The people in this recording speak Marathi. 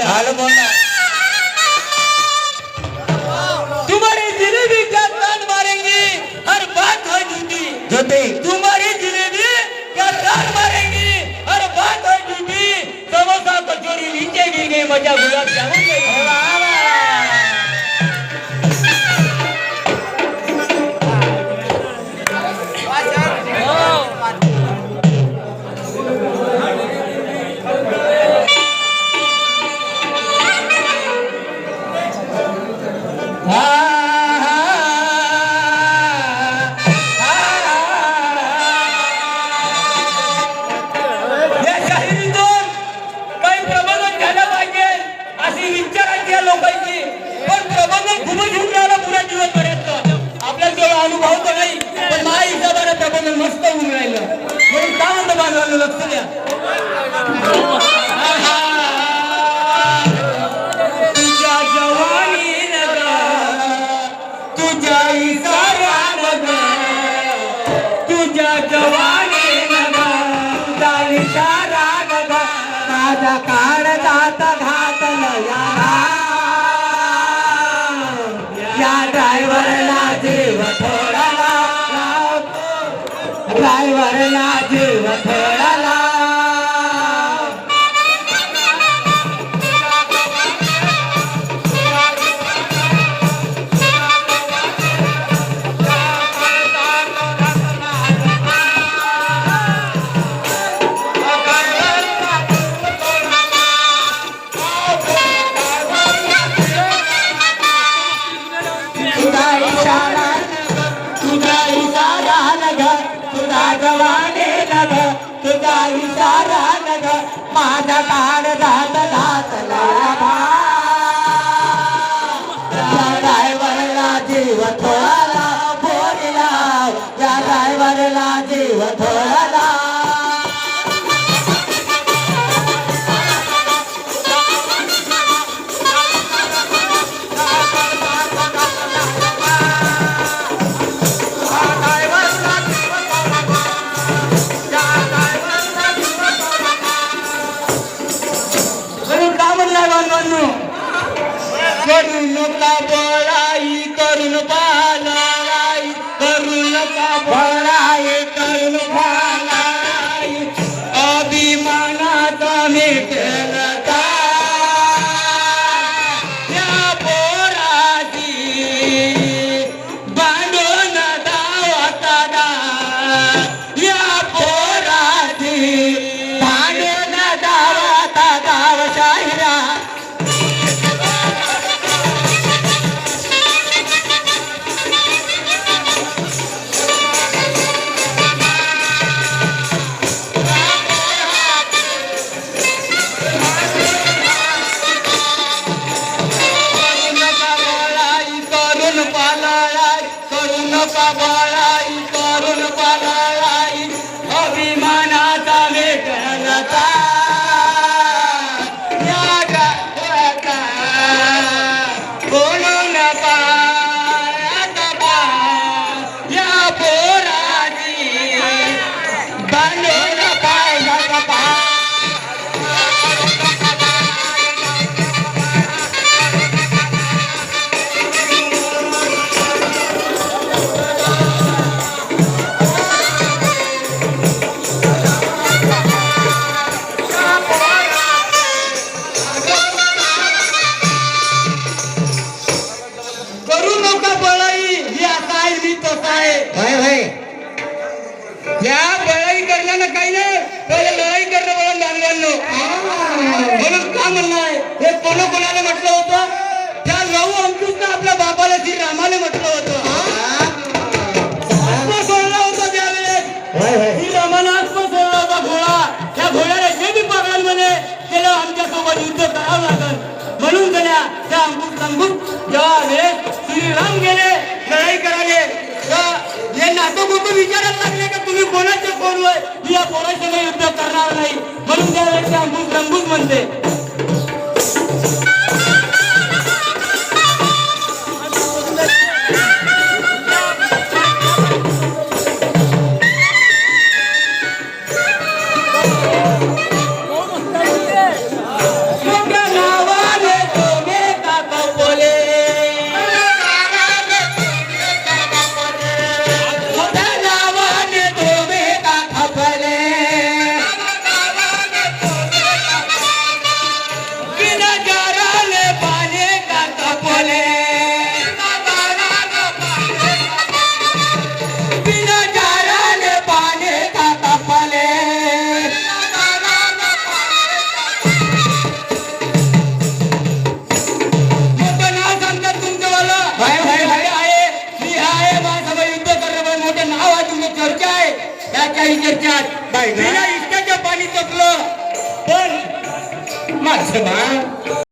हाल बोला तुम्हारी जिलेबी क्या कान मारेंगी हर बात हो झूठी जोते तुम्हारी जिलेबी क्या कान मारेंगी हर बात हो झूठी समोसा कचौरी नीचे गिर गई मजा गुलाब जामुन गई मस्त होऊन राहिलं म्हणून का म्हणतो बांधवांना लक्ष द्या तुझ्या जवानी नगा तुझ्या इशारा नगा तुझ्या जवानी नगा तुझा इशारा नगा माझा काळ जात घातलं या ड्रायव्हरला जीव थोडाला ड्रायव्हरला जीव थोडाला तुझा इशारा नग माझा काळ जात घातला ड्रायव्हरला जीव थोडाला बोलीला या ड्रायव्हरला जीव थोडाला करून का बळाई करून पालाई करून का बळाई करून पालाई अभिमानाचा मिटलता या पोराची बांधून दावता या पोराची बांधून दावता गाव शाहिरा करून पालाई अभिमानाचा मेटलता बोलून पाया या पोराची बांधून पाया या बळाई करण्यानं काही नाही पहिले लढाई करणं म्हणून बांधवांनो म्हणून का म्हणणं आहे हे कोणाला म्हटलं होतं त्या 9 अंकुशनं आपल्या बापाला श्रीरामाने म्हटलं होतं आत्मा सोडला होता त्यावेळेस श्रीरामानं आत्मा सोडला होता घोडा त्या घोड्याला जे बी पगार म्हणे त्याला आमच्यासोबत युद्ध करावं लागल म्हणून त्या अंकुश जेव्हा वेळेस श्रीराम गेले लढाई करायले हे नाटक होतं विचारायला लागले का तुम्ही कोणाच्या कोण या कोणाच्या युद्ध करणार नाही म्हणून त्यावेळेस अंकुश रंगूच म्हणते नावा काही चर्चात बाय गं. बिना इष्टाचं पाणी चपलं पण माझं बा